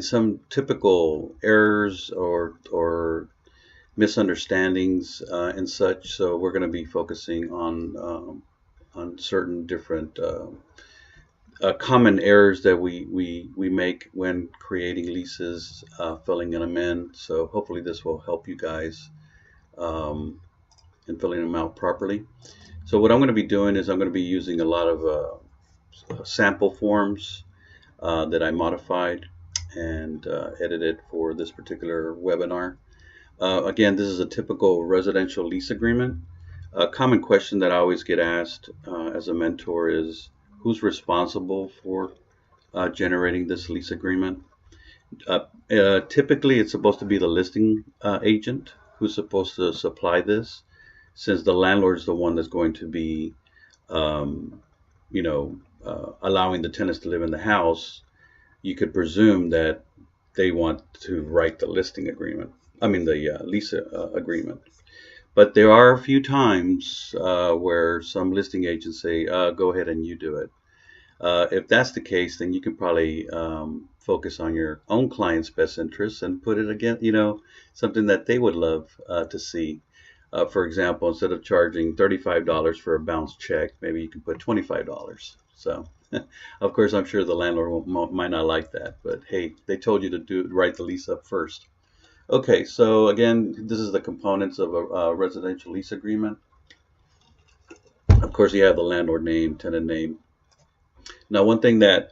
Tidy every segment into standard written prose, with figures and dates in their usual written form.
some typical errors or misunderstandings and such. So we're going to be focusing on certain different common errors that we make when creating leases, filling them in. So hopefully this will help you guys in filling them out properly. So what I'm going to be doing is I'm going to be using a lot of sample forms that I modified and edited for this particular webinar. Again, this is a typical residential lease agreement. A common question that I always get asked as a mentor is, who's responsible for generating this lease agreement? Typically, it's supposed to be the listing agent who's supposed to supply this, since the landlord is the one that's going to be, allowing the tenants to live in the house. You could presume that they want to write the listing agreement. I mean, the lease agreement. But there are a few times where some listing agents say, go ahead and you do it. If that's the case, then you can probably focus on your own client's best interests and put it again, something that they would love to see. For example, instead of charging $35 for a bounce check, maybe you can put $25. So, of course, I'm sure the landlord might not like that, but hey, they told you to write the lease up first. Okay, so again, this is the components of a residential lease agreement. Of course, you have the landlord name, tenant name. Now, one thing that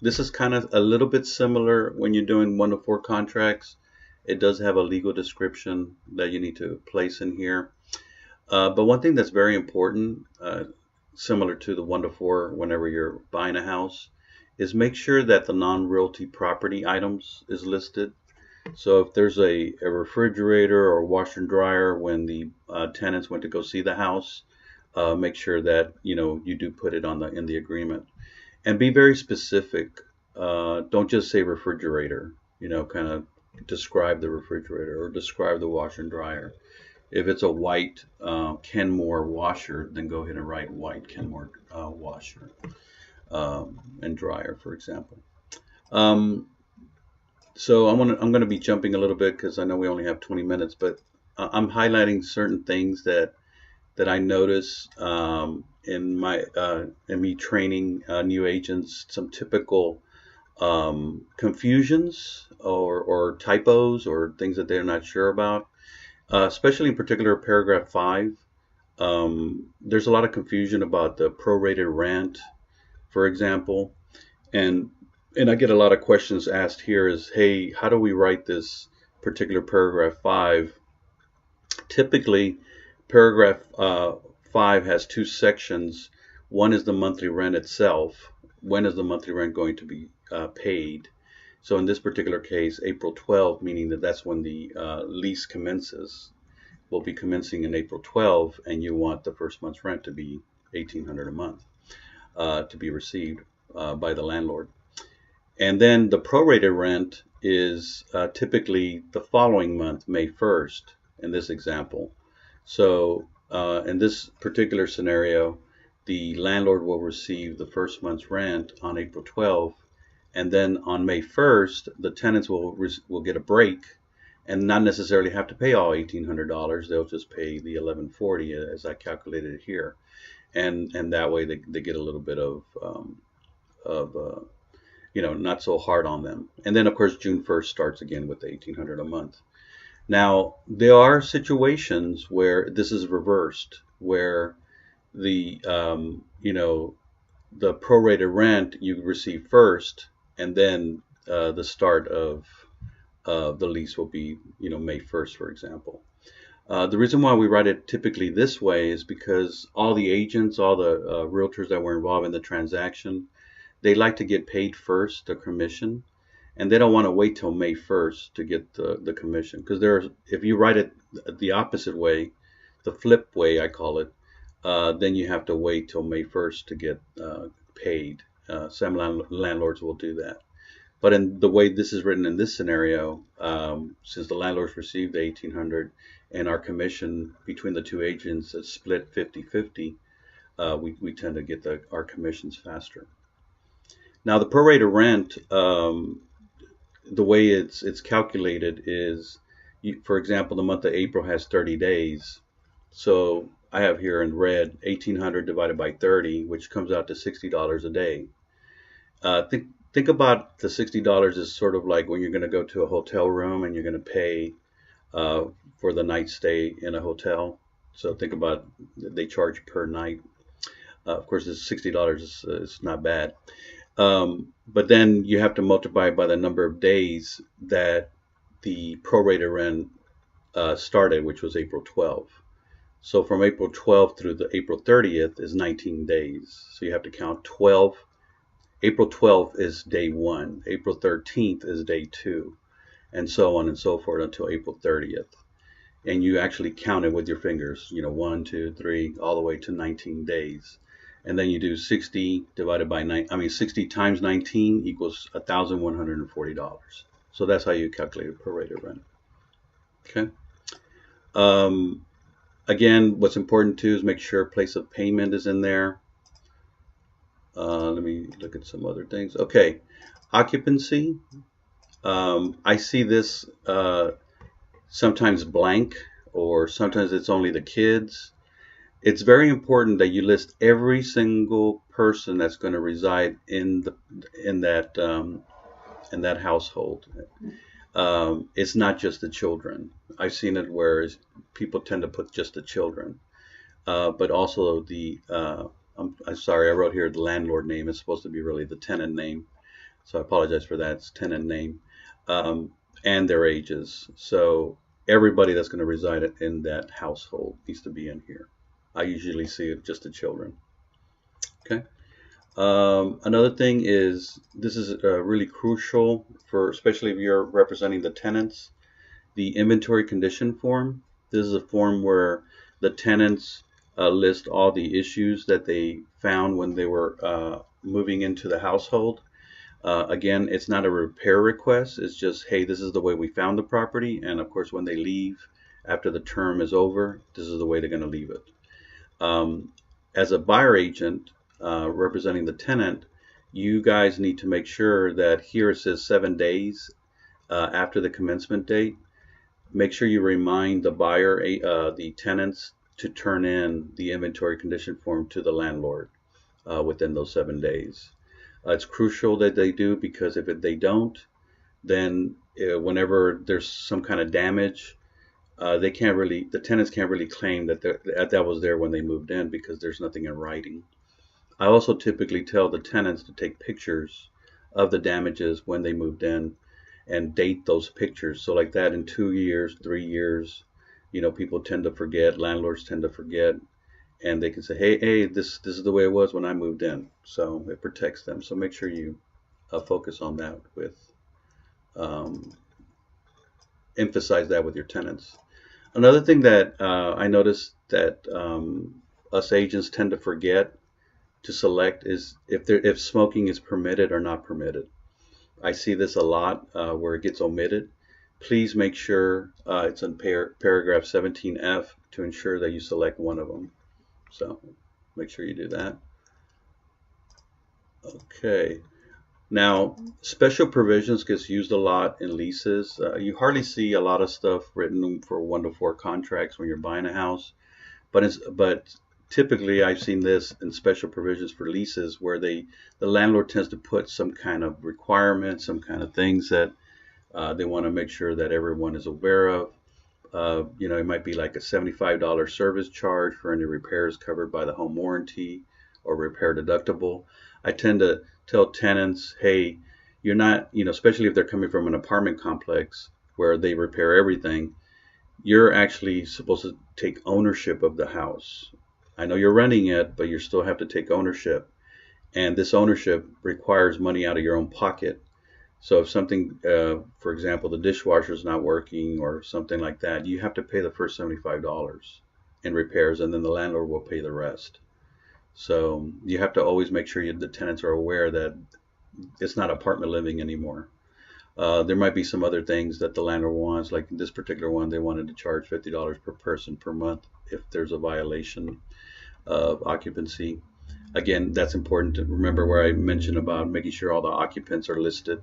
this is kind of a little bit similar when you're doing 1-to-4 contracts. It does have a legal description that you need to place in here. But one thing that's very important, similar to the 1-to-4 whenever you're buying a house, is make sure that the non-realty property items is listed. So if there's a refrigerator or washer and dryer when the tenants went to go see the house, make sure that you do put it in the agreement, and be very specific. Don't just say refrigerator. Kind of describe the refrigerator or describe the washer and dryer. If it's a white Kenmore washer, then go ahead and write white Kenmore washer and dryer, for example. So I'm going to be jumping a little bit because I know we only have 20 minutes, but I'm highlighting certain things that I notice in me training new agents, some typical confusions or typos or things that they're not sure about, especially in particular paragraph 5. There's a lot of confusion about the prorated rent, for example, and I get a lot of questions asked here is, hey, how do we write this particular paragraph 5? Typically, paragraph 5 has 2 sections. One is the monthly rent itself. When is the monthly rent going to be paid? So in this particular case, April 12, meaning that's when the lease commences. Will be commencing in April 12, and you want the first month's rent to be $1,800 a month to be received by the landlord. And then the prorated rent is typically the following month, May 1st, in this example. So in this particular scenario, the landlord will receive the first month's rent on April 12th, and then on May 1st, the tenants will get a break and not necessarily have to pay all $1,800. They'll just pay the $1,140 as I calculated it here, and that way they get a little bit of not so hard on them. And then of course June 1st starts again with the $1,800 a month. Now there are situations where this is reversed, where the the prorated rent you receive first, and then the start of the lease will be May 1st, for example. The reason why we write it typically this way is because all the agents, all the realtors that were involved in the transaction, they like to get paid first, the commission, and they don't want to wait till May 1st to get the commission. Because if you write it the opposite way, the flip way I call it, then you have to wait till May 1st to get paid. Some landlords will do that. But in the way this is written in this scenario, since the landlords received the $1,800 and our commission between the two agents is split 50-50, we tend to get our commissions faster. Now the prorated rent, the way it's calculated is, for example, the month of April has 30 days. So I have here in red 1,800 divided by 30, which comes out to $60 a day. Think about the $60 as sort of like when you're going to go to a hotel room and you're going to pay for the night stay in a hotel. So think about, they charge per night. Of course, it's $60 is not bad. But then you have to multiply it by the number of days that the prorated rent started, which was April 12th. So from April 12th through the April 30th is 19 days. So you have to count 12. April 12th is day 1. April 13th is day 2. And so on and so forth until April 30th. And you actually count it with your fingers, 1, 2, 3, all the way to 19 days. And then you do 60 divided by 60 times 19 equals $1,140. So that's how you calculate a prorated rent. Okay. Again, what's important too is make sure place of payment is in there. Let me look at some other things. Okay, occupancy. I see this sometimes blank, or sometimes it's only the kids. It's very important that you list every single person that's going to reside in that household. It's not just the children. I've seen it where people tend to put just the children, but also the. I'm sorry, I wrote here the landlord name. It's supposed to be really the tenant name, so I apologize for that. It's tenant name, and their ages. So everybody that's going to reside in that household needs to be in here. I usually see it just the children. Okay. Another thing is, this is really crucial for, especially if you're representing the tenants, the inventory condition form. This is a form where the tenants list all the issues that they found when they were moving into the household. Again, it's not a repair request. It's just, hey, this is the way we found the property. And of course, when they leave after the term is over, this is the way they're going to leave it. As a buyer agent representing the tenant, you guys need to make sure that here it says 7 days after the commencement date. Make sure you remind the buyer, the tenants, to turn in the inventory condition form to the landlord within those 7 days. It's crucial that they do, because if they don't, then whenever there's some kind of damage, the tenants can't really claim that that was there when they moved in, because there's nothing in writing. I also typically tell the tenants to take pictures of the damages when they moved in and date those pictures. So like that, in 2 years, 3 years, people tend to forget, landlords tend to forget, and they can say, hey, this is the way it was when I moved in. So it protects them. So make sure you focus on that with, emphasize that with your tenants. Another thing that I noticed that us agents tend to forget to select is if smoking is permitted or not permitted. I see this a lot where it gets omitted. Please make sure it's in paragraph 17F to ensure that you select one of them. So make sure you do that. Okay. Now, special provisions gets used a lot in leases. You hardly see a lot of stuff written for 1 to 4 contracts when you're buying a house, but typically I've seen this in special provisions for leases where the landlord tends to put some kind of requirements, some kind of things that they want to make sure that everyone is aware of. It might be like a $75 service charge for any repairs covered by the home warranty or repair deductible. I tend to tell tenants, hey, you're not, especially if they're coming from an apartment complex where they repair everything, you're actually supposed to take ownership of the house. I know you're renting it, but you still have to take ownership. And this ownership requires money out of your own pocket. So if something, for example, the dishwasher is not working or something like that, you have to pay the first $75 in repairs, and then the landlord will pay the rest. So you have to always make sure the tenants are aware that it's not apartment living anymore. There might be some other things that the landlord wants, like this particular one, they wanted to charge $50 per person per month if there's a violation of occupancy. Again, that's important to remember, where I mentioned about making sure all the occupants are listed.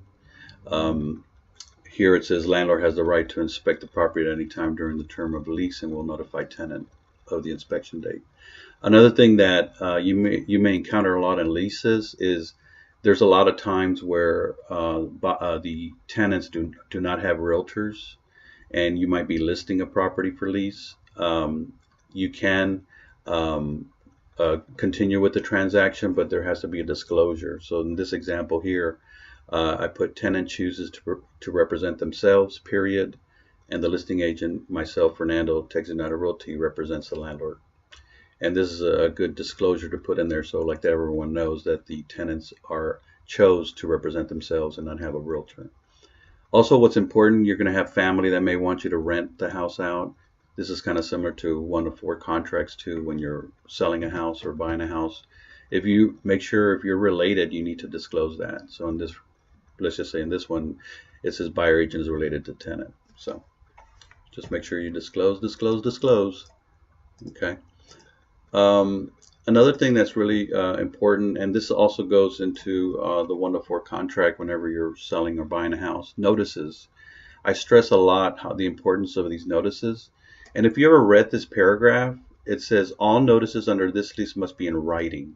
Here it says landlord has the right to inspect the property at any time during the term of the lease and will notify tenant of the inspection date. Another thing that you may encounter a lot in leases is there's a lot of times where the tenants do not have realtors, and you might be listing a property for lease. You can continue with the transaction, but there has to be a disclosure. So in this example here, I put tenant chooses to represent themselves, period, and the listing agent, myself, Fernando, Texas United Realty, represents the landlord. And this is a good disclosure to put in there, so like that everyone knows that the tenants chose to represent themselves and not have a realtor. Also, what's important, you're going to have family that may want you to rent the house out. This is kind of similar to 1-to-4 contracts too, when you're selling a house or buying a house. If you make sure if you're related, you need to disclose that. So in this, let's just say in this one, it says buyer agent is related to tenant. So just make sure you disclose. Okay. Another thing that's really important, and this also goes into the 1-to-4 contract whenever you're selling or buying a house, notices. I stress a lot how the importance of these notices. And if you ever read this paragraph, it says all notices under this lease must be in writing.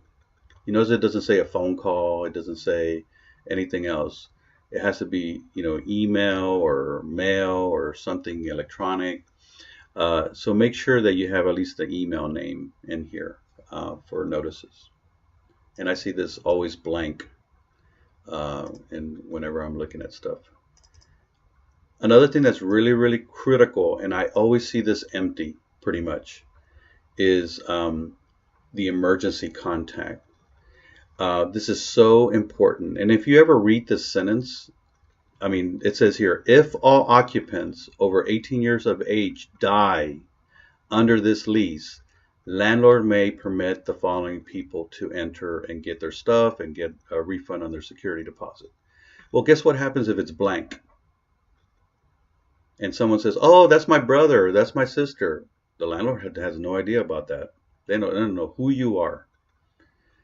You notice it doesn't say a phone call, it doesn't say anything else. It has to be, email or mail or something electronic. So make sure that you have at least the email name in here for notices. And I see this always blank whenever I'm looking at stuff. Another thing that's really, really critical, and I always see this empty pretty much, is the emergency contact. This is so important. And if you ever read this sentence, it says here, if all occupants over 18 years of age die under this lease, landlord may permit the following people to enter and get their stuff and get a refund on their security deposit. Well, guess what happens if it's blank? And someone says, oh, that's my brother, that's my sister. The landlord has no idea about that. They don't know who you are.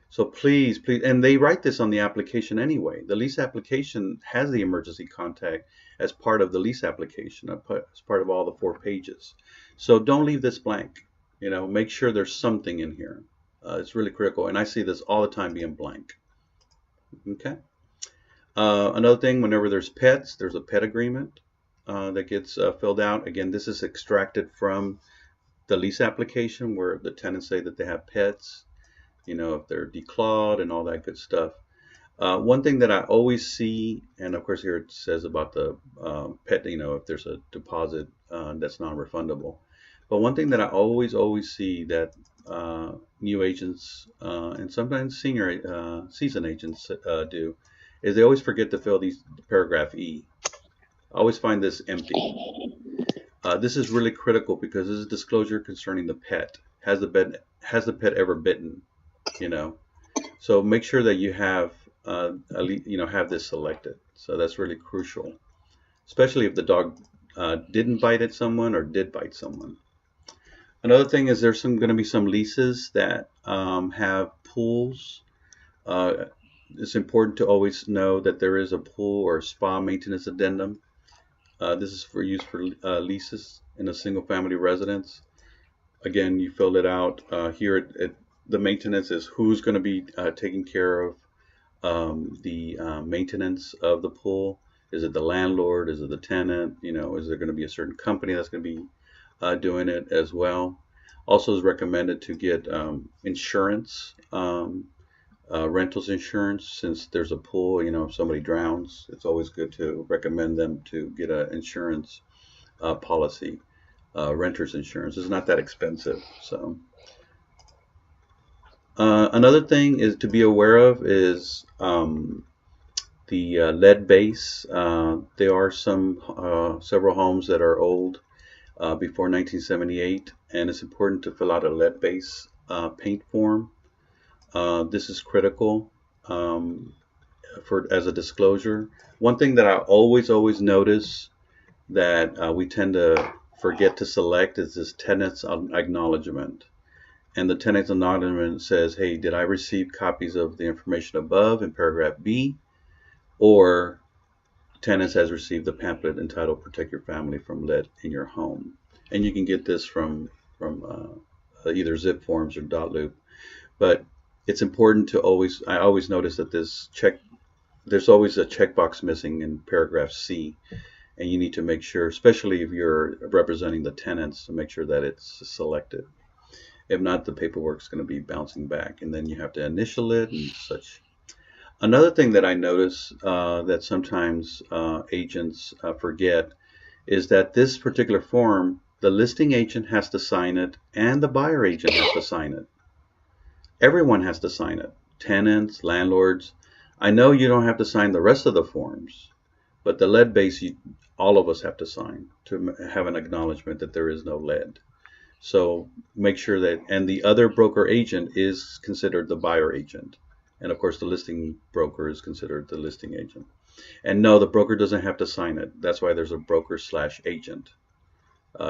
So please, and they write this on the application anyway. The lease application has the emergency contact as part of the lease application, as part of all the 4 pages. So don't leave this blank. Make sure there's something in here. It's really critical, and I see this all the time being blank. Okay. Another thing, whenever there's pets, there's a pet agreement that gets filled out. Again, this is extracted from the lease application where the tenants say that they have pets. If they're declawed and all that good stuff. One thing that I always see, and of course here it says about the pet, if there's a deposit that's non-refundable. But one thing that I always see that new agents and sometimes seasoned agents do is they always forget to fill paragraph E. I always find this empty. This is really critical because this is disclosure concerning the pet. Has the pet ever bitten? So make sure that you have have this selected. So that's really crucial, especially if the dog didn't bite at someone or did bite someone. Another thing is there's going to be some leases that have pools. It's important to always know that there is a pool or spa maintenance addendum. This is for use for leases in a single-family residence. Again, you fill it out here. The maintenance is who's going to be taking care of the maintenance of the pool. Is it the landlord? Is it the tenant? Is there going to be a certain company that's going to be doing it as well? Also, is recommended to get insurance, rentals insurance, since there's a pool. If somebody drowns, it's always good to recommend them to get an insurance policy. Renter's insurance is not that expensive, so. Another thing is to be aware of is the lead base. There are several homes that are old before 1978, and it's important to fill out a lead base paint form. This is critical as a disclosure. One thing that I always notice that we tend to forget to select is this tenant's acknowledgement. And the tenant's acknowledgement says, hey, did I receive copies of the information above in paragraph B? Or tenants has received the pamphlet entitled "Protect Your Family from Lead in Your Home," and you can get this from either zip forms or dot loop. But it's important to I always notice that there's always a checkbox missing in paragraph C, and you need to make sure, especially if you're representing the tenants, to make sure that it's selected. If not, the paperwork's going to be bouncing back, and then you have to initial it and such. Another thing that I notice that sometimes agents forget is that this particular form, the listing agent has to sign it and the buyer agent has to sign it. Everyone has to sign it. Tenants, landlords. I know you don't have to sign the rest of the forms, but the lead base, all of us have to sign to have an acknowledgement that there is no lead. So make sure that, and the other broker agent is considered the buyer agent. And of course, the listing broker is considered the listing agent. And no, the broker doesn't have to sign it. That's why there's a broker/agent.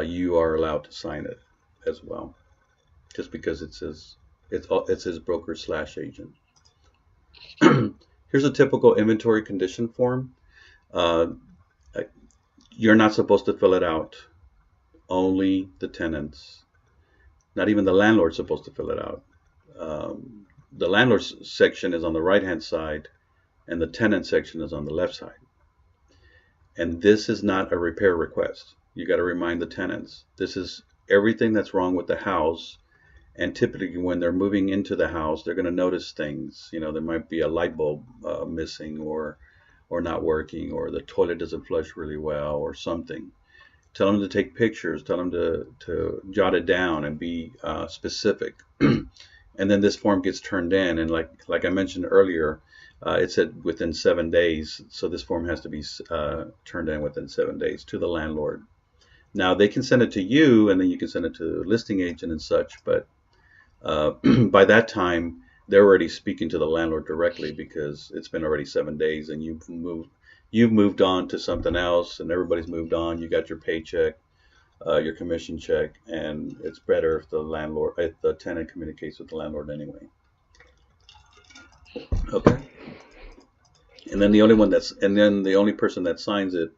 You are allowed to sign it as well, just because it says it's broker/agent. Here's a typical inventory condition form. You're not supposed to fill it out. Only the tenants. Not even the landlord's supposed to fill it out. The landlord's section is on the right-hand side, and the tenant section is on the left side. And this is not a repair request. You got to remind the tenants. This is everything that's wrong with the house. And typically, when they're moving into the house, they're going to notice things. You know, there might be a light bulb missing, or not working, or the toilet doesn't flush really well, or something. Tell them to take pictures. Tell them to jot it down and be specific. And then this form gets turned in, and like I mentioned earlier, it said within 7 days. So this form has to be turned in within 7 days to the landlord. Now they can send it to you, and then you can send it to the listing agent and such. But by that time, they're already speaking to the landlord directly, because it's been already 7 days, and you've moved on to something else, and everybody's moved on. You got your paycheck, your commission check, and it's better if the tenant communicates with the landlord anyway. Okay. And then the only person that signs it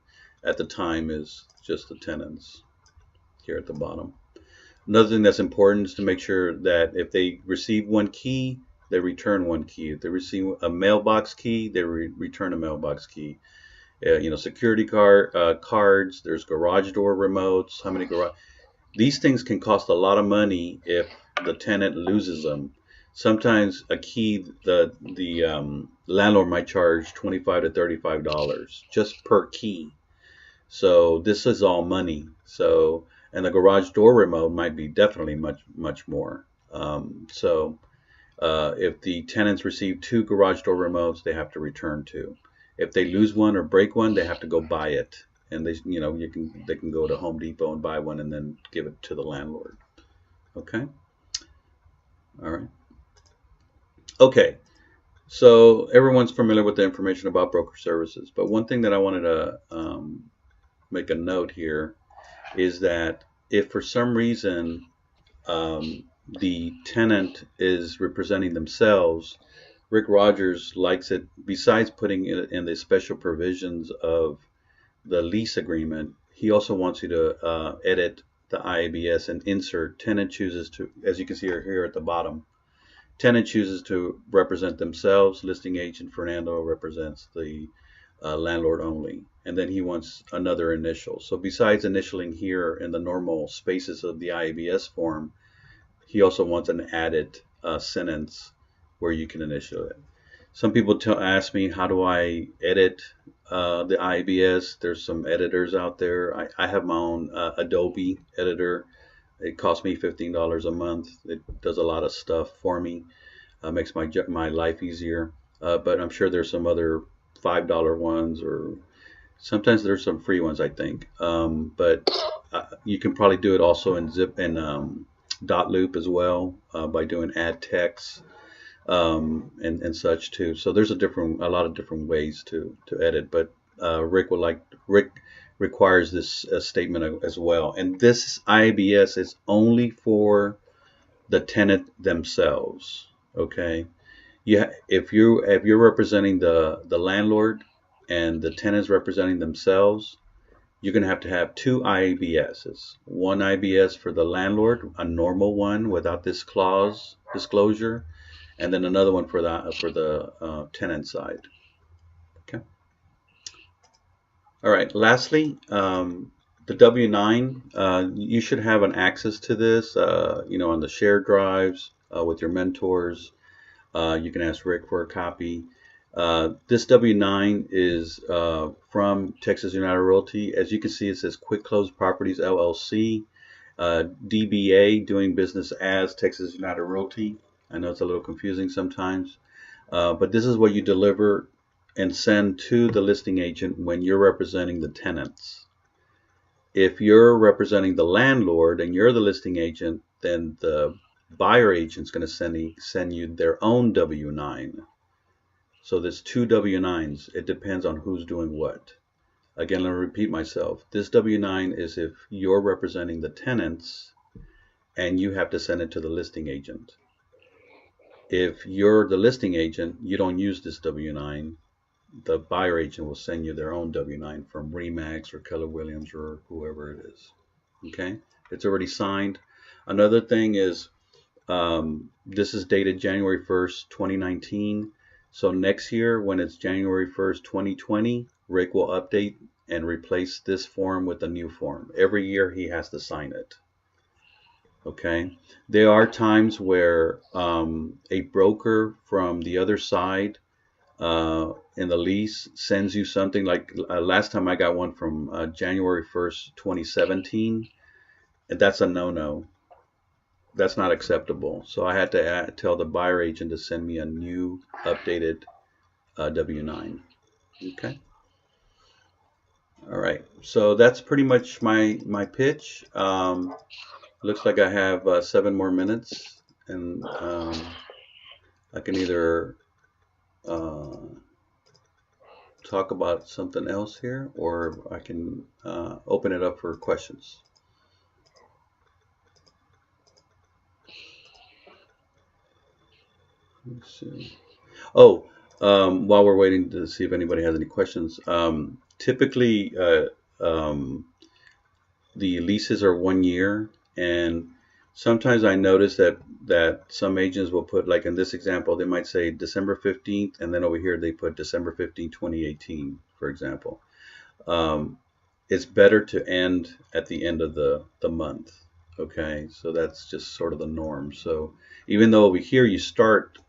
at the time is just the tenants here at the bottom. Another thing that's important is to make sure that if they receive one key, they return one key. If they receive a mailbox key, they return a mailbox key. Security cards, there's garage door remotes. These things can cost a lot of money if the tenant loses them. Sometimes a key, the landlord might charge $25 to $35 just per key. So this is all money. And the garage door remote might be definitely much more. If the tenants receive 2 garage door remotes, they have to return 2. If they lose one or break one, they have to go buy it, and they can go to Home Depot and buy one and then give it to the landlord. Okay. All right. Okay. So everyone's familiar with the information about broker services, but one thing that I wanted to make a note here is that if for some reason the tenant is representing themselves, Rick Rogers likes it, besides putting it in the special provisions of the lease agreement, he also wants you to edit the IABS and insert tenant chooses to, as you can see here at the bottom, tenant chooses to represent themselves, listing agent Fernando represents the landlord only, and then he wants another initial. So besides initialing here in the normal spaces of the IABS form, he also wants an added sentence where you can initial it. Some people ask me, how do I edit the IABS? There's some editors out there. I have my own Adobe editor. It costs me $15 a month. It does a lot of stuff for me, makes my life easier. But I'm sure there's some other $5 ones, or sometimes there's some free ones, I think. But you can probably do it also in Zip and dot loop as well, by doing add text and such too. So there's a lot of different ways to edit. But Rick requires this statement as well. And this IABS is only for the tenant themselves. Okay. If you're representing the landlord, and the tenants representing themselves, you're going to have 2 IBSs. One IBS for the landlord, a normal one without this clause disclosure, and then another one for the tenant side. Okay. All right. Lastly, the W-9. You should have an access to this. On the shared drives with your mentors. You can ask Rick for a copy. This W-9 is from Texas United Realty. As you can see, it says Quick Close Properties LLC, DBA, doing business as Texas United Realty. I know it's a little confusing sometimes, but this is what you deliver and send to the listing agent when you're representing the tenants. If you're representing the landlord and you're the listing agent, then the buyer agent is going to send you their own W-9. So there's 2 W-9s. It depends on who's doing what. Again, let me repeat myself. This W-9 is if you're representing the tenants and you have to send it to the listing agent. If you're the listing agent, you don't use this W-9. The buyer agent will send you their own W-9 from Remax or Keller Williams or whoever it is. Okay? It's already signed. Another thing is this is dated January 1st, 2019. So next year, when it's January 1st, 2020, Rick will update and replace this form with a new form. Every year he has to sign it. Okay. There are times where a broker from the other side in the lease sends you something like last time I got one from January 1st, 2017. And that's a no-no. That's not acceptable. So I had to tell the buyer agent to send me a new updated W-9. Okay. All right. So that's pretty much my pitch. Looks like I have 7 more minutes, and I can either talk about something else here, or I can open it up for questions. Let's see. Oh, while we're waiting to see if anybody has any questions, typically the leases are 1 year, and sometimes I notice that some agents will put, like in this example, they might say December 15th, and then over here they put December 15, 2018, for example. It's better to end at the end of the month. Okay, so that's just sort of the norm. So even though over here you start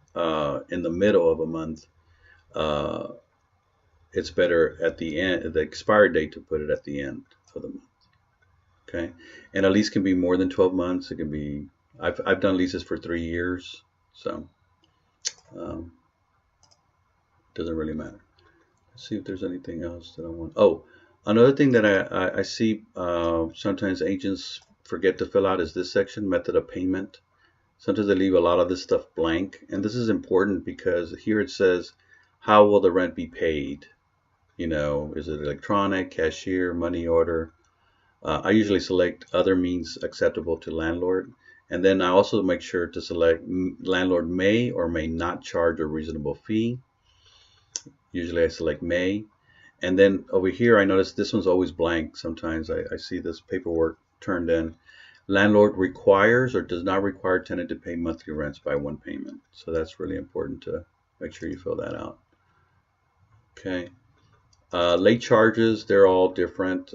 in the middle of a month, it's better at the end, the expiry date, to put it at the end of the month. Okay, and a lease can be more than 12 months. It can be, I've done leases for 3 years, so doesn't really matter. Let's see if there's anything else that I want. Oh, another thing that I see sometimes agents forget to fill out is this section, method of payment. Sometimes they leave a lot of this stuff blank, and this is important because here it says, how will the rent be paid? Is it electronic, cashier, money order? I usually select other means acceptable to landlord, and then I also make sure to select landlord may or may not charge a reasonable fee. Usually I select may, and then over here I notice this one's always blank. Sometimes I see this paperwork turned in. Landlord requires or does not require tenant to pay monthly rents by one payment. So that's really important to make sure you fill that out. Okay. Late charges, they're all different.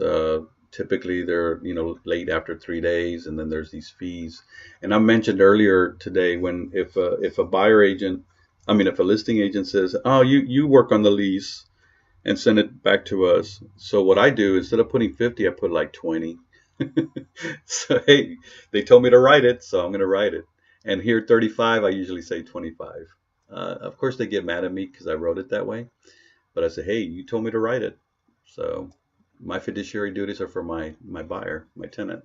Typically they're late after 3 days, and then there's these fees. And I mentioned earlier today, if a buyer agent, if a listing agent says, oh, you work on the lease and send it back to us. So what I do, instead of putting 50, I put like 20. So hey, they told me to write it, so I'm going to write it. And here 35, I usually say 25. Of course they get mad at me because I wrote it that way, but I say, hey, you told me to write it, so my fiduciary duties are for my buyer, my tenant.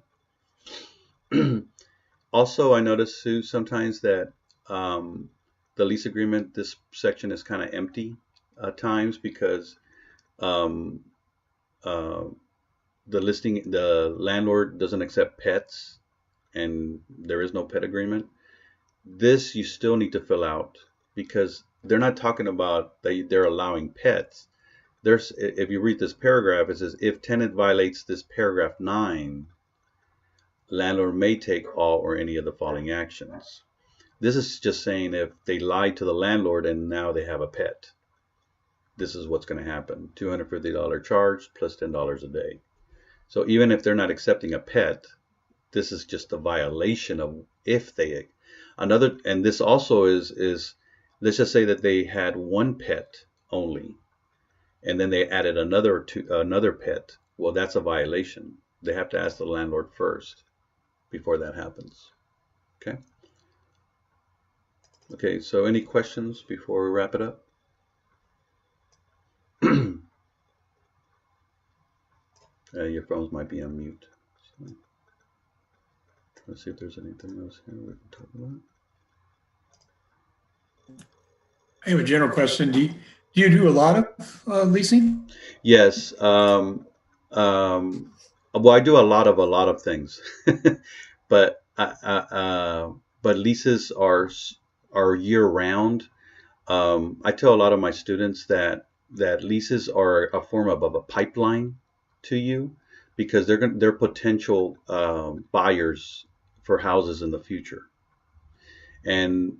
Also, I notice too sometimes that the lease agreement, this section is kind of empty at times because the landlord doesn't accept pets, and there is no pet agreement. This you still need to fill out because they're not talking about they're allowing pets. if you read this paragraph, it says if tenant violates this paragraph 9, landlord may take all or any of the following actions. This is just saying if they lied to the landlord and now they have a pet, this is what's going to happen. $250 charge plus $10 a day. So even if they're not accepting a pet, this is just a violation of if they another. And this also is let's just say that they had one pet only, and then they added another pet. Well, that's a violation. They have to ask the landlord first before that happens. Okay. Okay. So any questions before we wrap it up? Your phones might be on mute. So, let's see if there's anything else here we can talk about. I have a general question. Do you do a lot of leasing? Yes. Well, I do a lot of things, but but leases are year round. I tell a lot of my students that leases are a form of a pipeline to you because they're potential buyers for houses in the future, and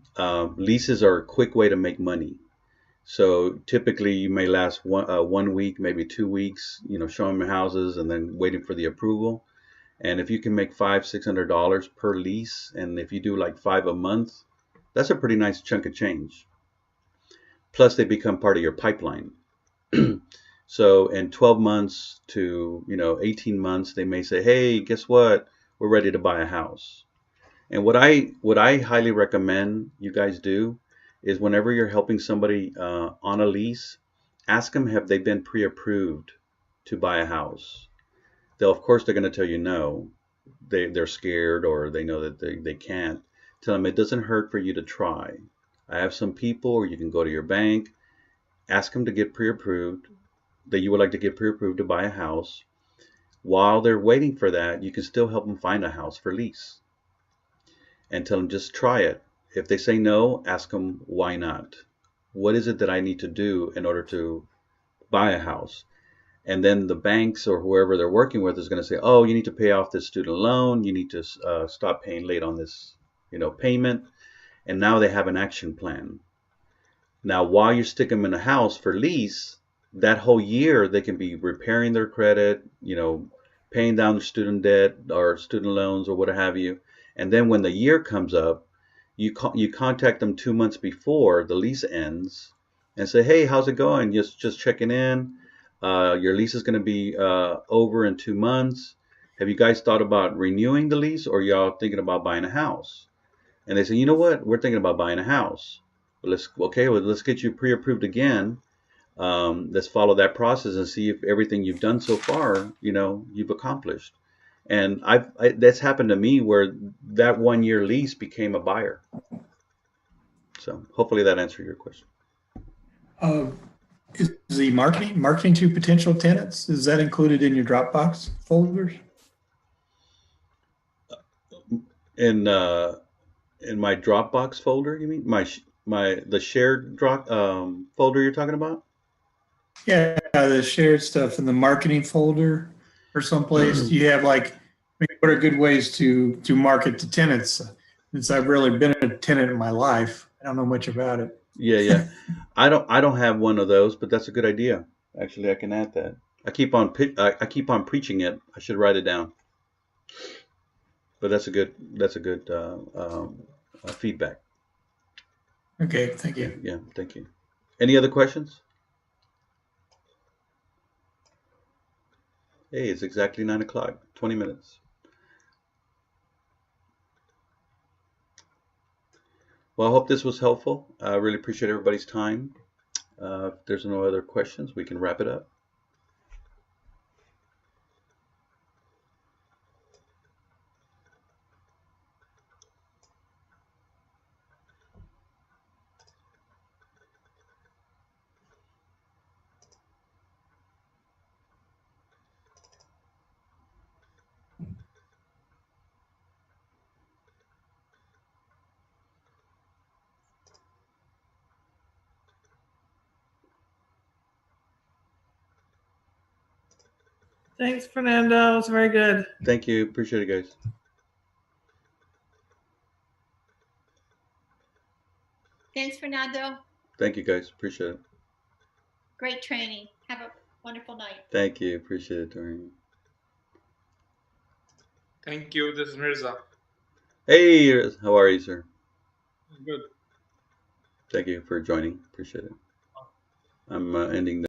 leases are a quick way to make money. So typically you may last one week, maybe 2 weeks, showing them houses and then waiting for the approval. And if you can make $500-600 per lease, and if you do like 5 a month, that's a pretty nice chunk of change. Plus they become part of your pipeline. So in 12 months to 18 months, they may say, hey, guess what? We're ready to buy a house. And what I highly recommend you guys do is whenever you're helping somebody on a lease, ask them have they been pre-approved to buy a house. Of course they're going to tell you no. They're scared or they know that they can't. Tell them it doesn't hurt for you to try. I have some people, or you can go to your bank, ask them to get pre-approved, that you would like to get pre-approved to buy a house. While they're waiting for that, you can still help them find a house for lease. And tell them just try it. If they say no, ask them why not. What is it that I need to do in order to buy a house? And then the banks or whoever they're working with is going to say, oh, you need to pay off this student loan. You need to stop paying late on this, payment. And now they have an action plan. Now, while you stick them in a house for lease, that whole year they can be repairing their credit, paying down their student debt or student loans or what have you. And then when the year comes up, you contact them 2 months before the lease ends and say, hey, how's it going? Just checking in. Your lease is going to be over in 2 months. Have you guys thought about renewing the lease, or y'all thinking about buying a house? And they say, you know what? We're thinking about buying a house. Let's get you pre-approved again. Let's follow that process and see if everything you've done so far, you've accomplished. And that's happened to me where that 1 year lease became a buyer. So hopefully that answered your question. Uh, is the marketing to potential tenants, is that included in your Dropbox folders? In my Dropbox folder, you mean the shared drop folder you're talking about? Yeah, the shared stuff in the marketing folder or someplace. Do you have like, what are good ways to market to tenants? Since I've really been a tenant in my life, I don't know much about it. Yeah. I don't have one of those, but that's a good idea. Actually, I can add that. I keep on preaching it. I should write it down. But that's a good feedback. Okay, thank Yeah, you. yeah, thank you. Any other questions? Hey, it's exactly 9 o'clock. 20 minutes. Well, I hope this was helpful. I really appreciate everybody's time. If there's no other questions, we can wrap it up. Thanks, Fernando. It was very good. Thank you. Appreciate it, guys. Thanks, Fernando. Thank you, guys. Appreciate it. Great training. Have a wonderful night. Thank you. Appreciate it, Tori. Thank you. This is Mirza. Hey, how are you, sir? Good. Thank you for joining. Appreciate it. I'm ending the